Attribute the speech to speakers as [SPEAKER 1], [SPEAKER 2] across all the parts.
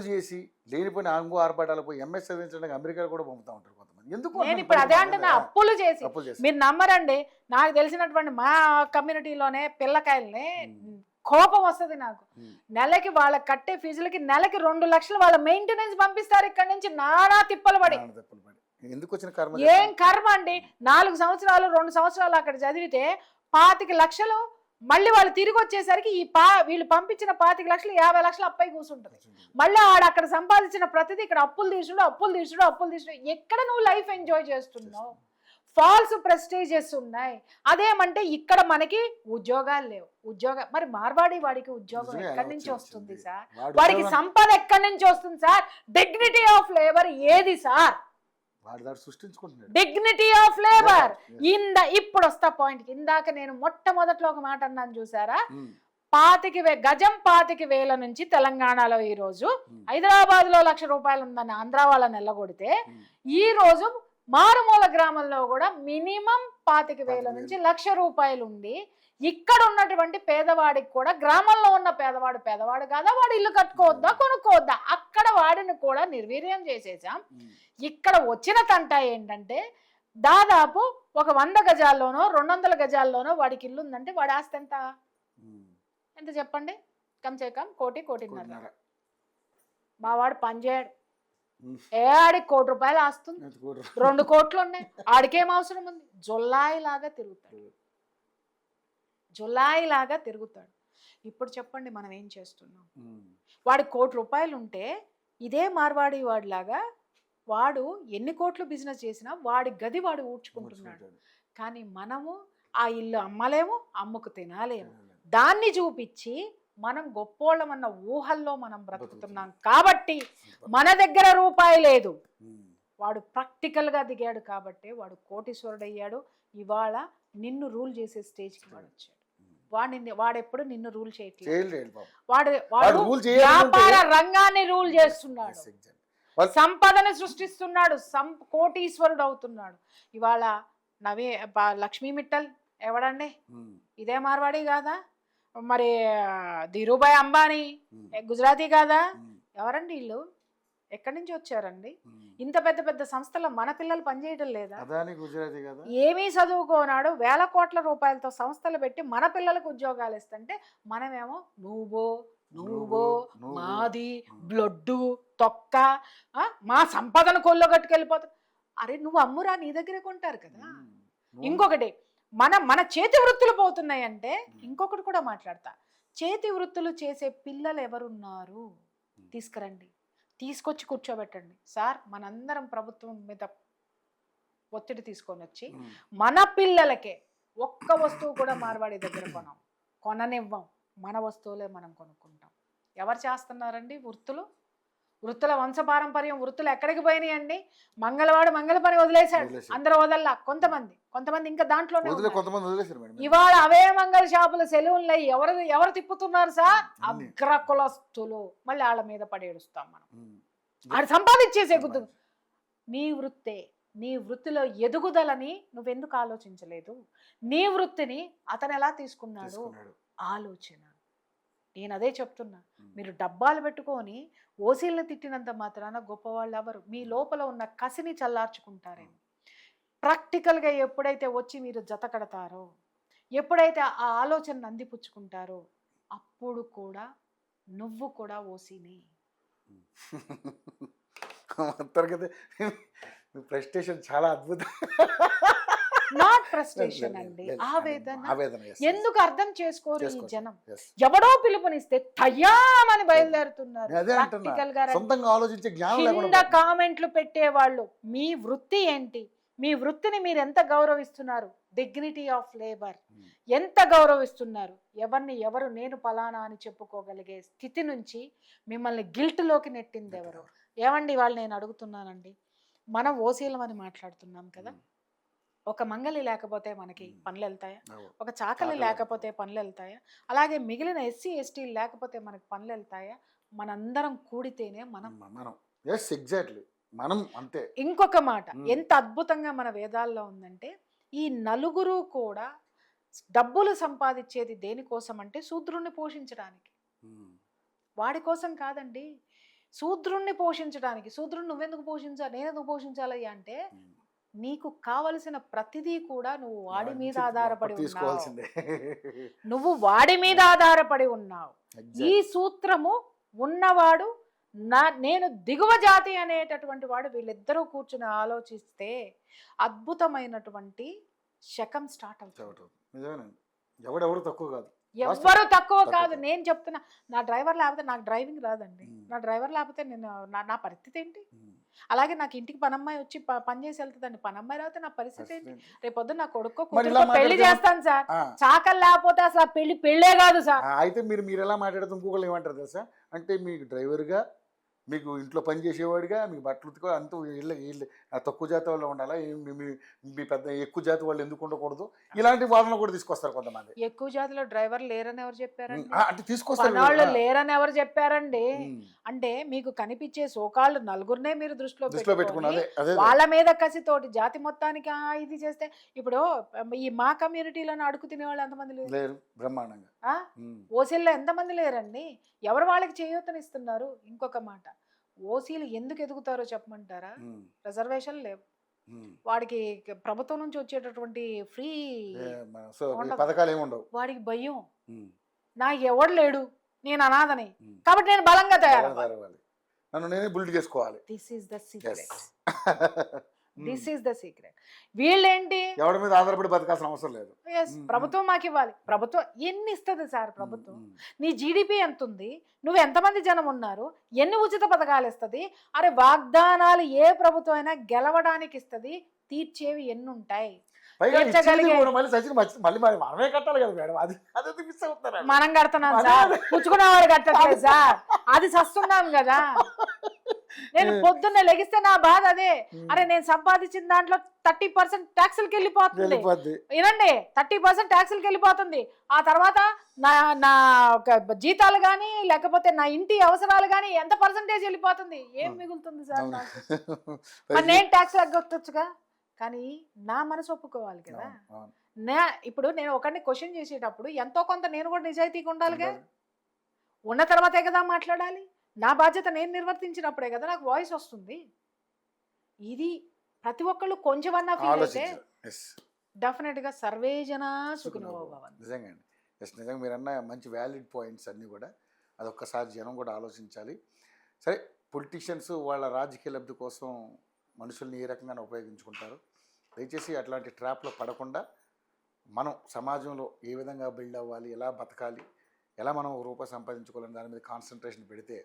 [SPEAKER 1] చేసి లేనిపోయిన ఆంగు ఆర్భాటాలు పోయి ఎంఎస్ చదివించడానికి అమెరికా కూడా పంపుతా ఉంటారు కొంతమంది. ఎందుకు
[SPEAKER 2] నేను ఇప్పుడు అదే అంటున్నా, అప్పులు చేసి.
[SPEAKER 1] అప్పులు చేసి
[SPEAKER 2] మీరు నమ్మరండి, నాకు తెలిసినటువంటి మా కమ్యూనిటీలోనే పిల్లకాయల్ని కోపం వస్తుంది నాకు. నెలకి వాళ్ళకి కట్టే ఫీజులకి నెలకి 2 లక్షలు వాళ్ళ మెయింటెనెన్స్ పంపిస్తారు ఇక్కడ నుంచి, నానా తిప్పలు పడి.
[SPEAKER 1] ఎందుకు వచ్చిన కర్మ?
[SPEAKER 2] ఏం కర్మ అండి, 4 సంవత్సరాలు 2 సంవత్సరాలు అక్కడ చదివితే 25 లక్షలు మళ్ళీ వాళ్ళు తిరిగి వచ్చేసరికి వీళ్ళు పంపించిన 25 లక్షలు 50 లక్షలు అప్పై కూర్చుంటుంది. మళ్ళీ ఆడ అక్కడ సంపాదించిన ప్రతిదీ ఇక్కడ అప్పులు తీసుడు. ఎక్కడ నువ్వు లైఫ్ ఎంజాయ్ చేస్తున్నావు? ఫాల్స్ ప్రెస్టీజెస్ ఉన్నాయి. అదేమంటే ఇక్కడ మనకి ఉద్యోగాలు లేవు. మరి మార్వాడి వాడికి ఉద్యోగం ఎక్కడి నుంచి వస్తుంది సార్? వాడికి సంపద ఎక్కడి నుంచి వస్తుంది సార్? డిగ్నిటీ ఆఫ్ లేబర్ ఏది సార్? Dignity of labour. ఇప్పుడు వస్తా పాయింట్. ఇందాక నేను మొట్టమొదట్లో ఒక మాట అన్నాను చూసారా, 25,000 నుంచి తెలంగాణలో ఈ రోజు, హైదరాబాద్ లో 1,00,000 రూపాయలు ఉందని ఆంధ్ర వాళ్ళని ఎల్లగొడితే, ఈ రోజు మారుమూల గ్రామంలో కూడా మినిమం 25,000 నుంచి 1,00,000 రూపాయలు ఉంది. ఇక్కడ ఉన్నటువంటి పేదవాడికి కూడా, గ్రామంలో ఉన్న పేదవాడు కాదా, వాడు ఇల్లు కట్టుకోవద్దా, కొనుక్కోవద్దా? అక్కడ వాడిని కూడా నిర్వీర్యం చేసేసాం. ఇక్కడ వచ్చిన తంట ఏంటంటే, దాదాపు ఒక 100 గజాల్లోనో 200 గజాల్లోనో వాడికి ఇల్లు ఉందంటే వాడి ఆస్తి ఎంత చెప్పండి? కమ్సే కమ్ 1,00,00,000 మా వాడు పనిచేయడు, ఆడికి 1,00,00,000 రూపాయలు ఆస్తుంది, 2 కోట్లు ఉన్నాయి, ఆడికేం అవసరం ఉంది? జొల్లాయిలాగా తిరుగుతాడు. ఇప్పుడు చెప్పండి మనం ఏం చేస్తున్నాం? వాడి 1,00,00,000 రూపాయలు ఉంటే ఇదే మార్వాడి వాడిలాగా వాడు ఎన్ని కోట్లు బిజినెస్ చేసినా వాడి గది వాడు ఊడ్చుకుంటున్నాడు. కానీ మనము ఆ ఇల్లు అమ్మలేము, అమ్ముకు తినాలేము. దాన్ని చూపించి మనం గొప్పోళ్ళమన్న ఊహల్లో మనం బ్రతుకుతున్నాం. కాబట్టి మన దగ్గర రూపాయి లేదు, వాడు ప్రాక్టికల్గా దిగాడు కాబట్టి వాడు కోటీశ్వరుడు అయ్యాడు. ఇవాళ నిన్ను రూల్ చేసే స్టేజ్కి వాడు వచ్చాడు. వాడెప్పుడు నిన్ను రూల్ చేయట్లేదు. వాడు వ్యాపార రంగాన్ని రూల్ చేస్తున్నాడు, సంపదను సృష్టిస్తున్నాడు, కోటీశ్వరుడు అవుతున్నాడు. ఇవాళ లక్ష్మీ మిట్టల్ ఎవడండి? ఇదే మార్వాడి కాదా? మరి ధీరుభాయ్ అంబానీ గుజరాతీ కాదా? ఎవరండి వీళ్ళు? ఎక్కడి నుంచి వచ్చారండి? ఇంత పెద్ద పెద్ద సంస్థలో మన పిల్లలు పనిచేయడం లేదా? ఏమీ చదువుకోనాడు 1,000 కోట్ల రూపాయలతో సంస్థలు పెట్టి మన పిల్లలకు ఉద్యోగాలు ఇస్తుంటే మనమేమో నువ్వో మాది బ్లడ్డు తొక్క మా సంపదను కొల్లగట్టుకెళ్ళిపోతావు. అరే నువ్వు అమ్మురా, నీ దగ్గరే కొంటారు కదా. ఇంకొకటి, మన చేతి వృత్తులు పోతున్నాయంటే ఇంకొకటి కూడా మాట్లాడతా. చేతి వృత్తులు చేసే పిల్లలు ఎవరున్నారు? తీసుకురండి, తీసుకొచ్చి కూర్చోబెట్టండి. సార్ మనందరం ప్రభుత్వం మీద ఒత్తిడి తీసుకొని వచ్చి మన పిల్లలకే ఒక్క వస్తువు కూడా మార్వాడి దగ్గర కొననివ్వం, మన వస్తువులే మనం కొనుక్కుంటాం. ఎవరు చేస్తున్నారండి వృత్తుల వంశపారంపర్యం వృత్తులు ఎక్కడికి పోయినాయండి? మంగళవాడు మంగళ పని వదిలేశాడు, అందరూ వదల్లా. కొంతమంది ఇంకా దాంట్లోనే. ఇవాళ అవే మంగళ షాపుల సెలవులు ఎవరు తిప్పుతున్నారు సార్? అగ్రకులస్తులు. మళ్ళీ వాళ్ళ మీద పడేడుస్తాం మనం. ఆడు సంపాదించేసే గుర్తు. నీ వృత్తిలో ఎదుగుదలని నువ్వెందుకు ఆలోచించలేదు? నీ వృత్తిని అతను ఎలా తీసుకున్నాడు ఆలోచన. నేను అదే చెప్తున్నా, మీరు డబ్బాలు పెట్టుకొని ఓసీలను తిట్టినంత మాత్రాన గొప్పవాళ్ళు ఎవరు? మీ లోపల ఉన్న కసిని చల్లార్చుకుంటారేమో. ప్రాక్టికల్గా ఎప్పుడైతే వచ్చి మీరు జత కడతారో, ఎప్పుడైతే ఆ ఆలోచనను అందిపుచ్చుకుంటారో, అప్పుడు కూడా నువ్వు కూడా ఓసీని.
[SPEAKER 1] ప్రెస్టేషన్ చాలా అద్భుతం.
[SPEAKER 2] నాట్ ఫ్రస్ట్రేషన్ అండి, ఆవేదన. ఎందుకు అర్థం చేసుకోరు ఈ జనం? ఎవడో పిలుపునిస్తే తయ్యామని బయలుదేరుతున్నారు. కింద కామెంట్లు పెట్టేవాళ్ళు, మీ వృత్తి ఏంటి? మీ వృత్తిని మీరు ఎంత గౌరవిస్తున్నారు? డిగ్నిటీ ఆఫ్ లేబర్ ఎంత గౌరవిస్తున్నారు? ఎవరు నేను పలానా అని చెప్పుకోగలిగే స్థితి నుంచి మిమ్మల్ని గిల్ట్లోకి నెట్టింది ఎవరు? ఏమండి వాళ్ళు నేను అడుగుతున్నానండి, మనం ఓసీలమని మాట్లాడుతున్నాం కదా, ఒక మంగలి లేకపోతే మనకి పనులు వెళ్తాయా? ఒక చాకలి లేకపోతే పనులు వెళ్తాయా? అలాగే మిగిలిన ఎస్సీ ఎస్టీలు లేకపోతే మనకి పనులు వెళ్తాయా? మనందరం కూడితేనే మనం.
[SPEAKER 1] అంతే.
[SPEAKER 2] ఇంకొక మాట ఎంత అద్భుతంగా మన వేదాల్లో ఉందంటే, ఈ నలుగురు కూడా డబ్బులు సంపాదించేది దేనికోసం అంటే శూద్రుణ్ణి పోషించడానికి. వాడి కోసం కాదండి. శూద్రుణ్ణి పోషించడానికి. శూద్రుని నువ్వెందుకు పోషించాలి, నేనెందుకు పోషించాలి అంటే నీకు కావలసిన ప్రతిదీ కూడా నువ్వు వాడి మీద ఆధారపడి ఉన్నావు.
[SPEAKER 1] తీసుకోవాల్సిందే.
[SPEAKER 2] నువ్వు వాడి మీద ఆధారపడి ఉన్నావు. ఈ సూత్రము ఉన్నవాడు నేను దిగువ జాతి అనేటటువంటి వాడు వీళ్ళిద్దరూ కూర్చుని ఆలోచిస్తే అద్భుతమైనటువంటి శకం స్టార్ట్ అవుతుంది.
[SPEAKER 1] నిజమేనండి, ఎవడెవడు తక్కువ కాదు,
[SPEAKER 2] ఎవ్వరు తక్కువ కాదు. నేను చెప్తున్నా, నా డ్రైవర్ లేకపోతే నాకు డ్రైవింగ్ రాదండి. నా డ్రైవర్ లేకపోతే నేను నా పరిస్థితి ఏంటి? అలాగే నాకు ఇంటికి పనమ్మాయి వచ్చి పని చేసి వెళ్తుందండి, పనమ్మాయి రాకపోతే నా పరిస్థితి ఏంటి? రేపొద్దు నా కొడుకో పెళ్లి చేస్తాను సార్, చాకలు లేకపోతే అసలు పెళ్ళే కాదు సార్.
[SPEAKER 1] అయితే మీరు ఎలా మాట్లాడుతూ ఇంకొకళ్ళు ఏమంటారు తెలుసా, అంటే మీకు డ్రైవర్గా, మీకు ఇంట్లో పని చేసేవాడిగా, మీకు బట్టలు ఉతుకో అంటూ వీళ్ళు తక్కువ జాతి వాళ్ళు ఉండాలా, మీ పెద్ద ఎక్కువ జాతి వాళ్ళు ఎందుకు ఉండకూడదు, ఇలాంటి వాదనలు కూడా తీసుకొస్తారు కొంతమంది.
[SPEAKER 2] ఎక్కువ జాతిలో డ్రైవర్ లేరని ఎవరు చెప్పారండి?
[SPEAKER 1] అంటే తీసుకొస్తారు,
[SPEAKER 2] వాళ్ళు లేరని ఎవరు చెప్పారండి? అంటే మీకు కనిపించే సోకాళ్ళు నలుగురినే మీరు దృష్టిలో పెట్టుకున్నారు. వాళ్ళ మీద కసితోటి జాతి మొత్తానికి ఇది చేస్తే, ఇప్పుడు ఈ మా కమ్యూనిటీలోనే అడుగు తినే వాళ్ళు ఎంతమంది
[SPEAKER 1] లేరు? బ్రహ్మాండంగా.
[SPEAKER 2] ఓసీల్లో ఎంతమంది లేరండి? ఎవరు వాళ్ళకి చేయూతనిస్తున్నారు? ఇంకొక మాట, ఓసీలు ఎందుకు ఎదుగుతారో చెప్పమంటారా? రిజర్వేషన్ లేవు, వాడికి ప్రభుత్వం నుంచి వచ్చేటటువంటి ఫ్రీ
[SPEAKER 1] పథకాలు ఏమి ఉండవు,
[SPEAKER 2] వాడికి భయం, నా ఎవడు లేడు, నేను అనాథని, కాబట్టి నేను బలంగా తయారవ్వాలి,
[SPEAKER 1] నన్ను నేనే బిల్డ్ చేసుకోవాలి.
[SPEAKER 2] This is the secret. This is the secret. వీళ్ళేంటి,
[SPEAKER 1] ఎవరి మీద ఆధారపడి బతకాల్సిన అవసరం లేదు.
[SPEAKER 2] ప్రభుత్వం మాకు ఇవ్వాలి. ప్రభుత్వం ఎన్ని ఇస్తుంది సార్? ప్రభుత్వం నీ జీడిపి ఎంత ఉంది, నువ్వు ఎంతమంది జనం ఉన్నారు, ఎన్ని ఉచిత పథకాలు ఇస్తుంది? అరే వాగ్దానాలు ఏ ప్రభుత్వం అయినా గెలవడానికి ఇస్తుంది, తీర్చేవి ఎన్ని ఉంటాయి? మనం కడుతున్నాం సార్, పుచ్చుకునేవాడు కట్టట్లేదు సార్, అది సస్తున్నాం కదా. నేను పొద్దున్న లెగిస్తే నా బాధ అదే, అరే నేను సంపాదించిన దాంట్లో 30% ట్యాక్సులకి వెళ్ళిపోతుంది. వినండి, 30% ట్యాక్సులకి వెళ్ళిపోతుంది. ఆ తర్వాత నా జీతాలు కానీ లేకపోతే నా ఇంటి అవసరాలు కానీ ఎంత పర్సంటేజ్ వెళ్ళిపోతుంది? ఏం మిగులుతుంది సార్ నాకు? మరి నేను ట్యాక్స్ తగ్గొచ్చుగా, కానీ నా మనసు ఒప్పుకోవాలి కదా. ఇప్పుడు నేను ఒకరిని క్వశ్చన్ చేసేటప్పుడు ఎంతో కొంత నేను కూడా నిజాయితీగా ఉండాలిగా. ఉన్న తర్వాతే కదా మాట్లాడాలి. నా బాధ్యత నేను నిర్వర్తించినప్పుడే కదా నాకు వాయిస్ వస్తుంది. ఇది ప్రతి ఒక్కళ్ళు కొంచెమన్నా ఫీల్ అయితే డెఫినెట్గా సర్వే జనా సుఖినో భవంతు.
[SPEAKER 1] నిజంగా అండి, నిజంగా మీరు అన్న మంచి వ్యాలిడ్ పాయింట్స్ అన్నీ కూడా అదొక్కసారి జనం కూడా ఆలోచించాలి. సరే, పొలిటీషియన్స్ వాళ్ళ రాజకీయ లబ్ధి కోసం మనుషుల్ని ఏ రకంగా ఉపయోగించుకుంటారు. దయచేసి అట్లాంటి ట్రాప్లో పడకుండా మనం సమాజంలో ఏ విధంగా బిల్డ్ అవ్వాలి, ఎలా బతకాలి, ఎలా మనం రూపాయి సంపాదించుకోవాలని దాని మీద కాన్సన్ట్రేషన్ పెడితే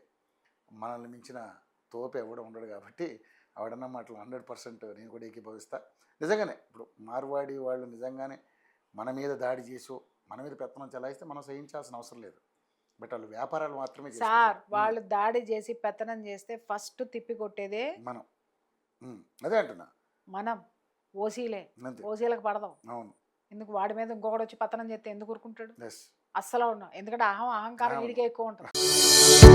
[SPEAKER 1] మనల్ని మించిన తోపు ఎవడ ఉండడు. కాబట్టి ఆవిడన్న మాటలు 100% నేను కూడా ఏకీభవిస్తా. నిజంగానే ఇప్పుడు మార్వాడి వాళ్ళు నిజంగానే మన మీద దాడి చేసో మన మీద పెత్తనం చెలాయిస్తే మనం సహించాల్సిన అవసరం లేదు. బట్ వాళ్ళు వ్యాపారాలు మాత్రమే
[SPEAKER 2] సార్. వాళ్ళు దాడి చేసి పెత్తనం చేస్తే ఫస్ట్ తిప్పి కొట్టేదే
[SPEAKER 1] మనం. అదే అంటున్నా,
[SPEAKER 2] మనం ఓసీలకు పడదాం.
[SPEAKER 1] అవును,
[SPEAKER 2] ఎందుకు వాడి మీద ఇంకొకటి వచ్చి పతనం చేస్తే ఎందుకు ఊరుకుంటాడు? అస్సలు ఉన్నాం, ఎందుకంటే అహంకారం వీడికే ఎక్కువ ఉంటుంది.